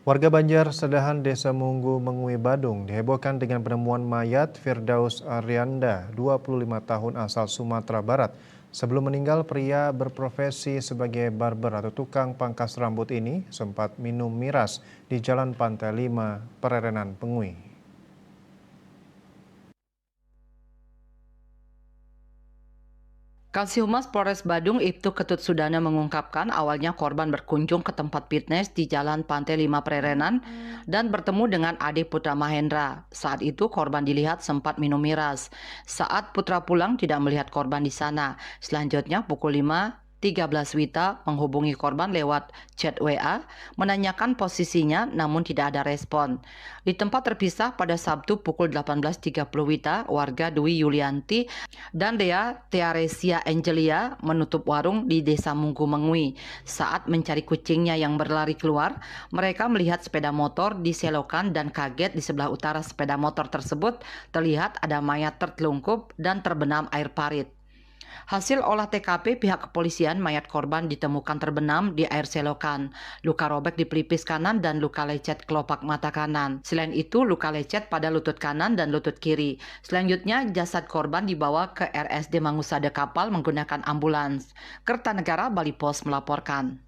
Warga Banjar Sedahan Desa Munggu Mengui Badung dihebohkan dengan penemuan mayat Firdaus Aryanda, 25 tahun asal Sumatera Barat. Sebelum meninggal, pria berprofesi sebagai barber atau tukang pangkas rambut ini sempat minum miras di Jalan Pantai 5, Pererenan Pengui. Kasih Humas Polres Badung Ibtu Ketut Sudana mengungkapkan awalnya korban berkunjung ke tempat fitness di Jalan Pantai 5 Prerenan dan bertemu dengan Ade Putra Mahendra. Saat itu korban dilihat sempat minum miras. Saat Putra pulang tidak melihat korban di sana. Selanjutnya pukul 5.13 Wita menghubungi korban lewat chat WA, menanyakan posisinya namun tidak ada respon. Di tempat terpisah pada Sabtu pukul 18.30 Wita, warga Dwi Yulianti dan Dea Tearesia Angelia menutup warung di Desa Munggu Mengui. Saat mencari kucingnya yang berlari keluar, mereka melihat sepeda motor diselokan dan kaget di sebelah utara sepeda motor tersebut terlihat ada mayat tertelungkup dan terbenam air parit. Hasil olah TKP pihak kepolisian, mayat korban ditemukan terbenam di air selokan. Luka robek di pelipis kanan dan luka lecet kelopak mata kanan. Selain itu, luka lecet pada lutut kanan dan lutut kiri. Selanjutnya, jasad korban dibawa ke RSD Mangusade Kapal menggunakan ambulans. Kertanegara Bali Pos melaporkan.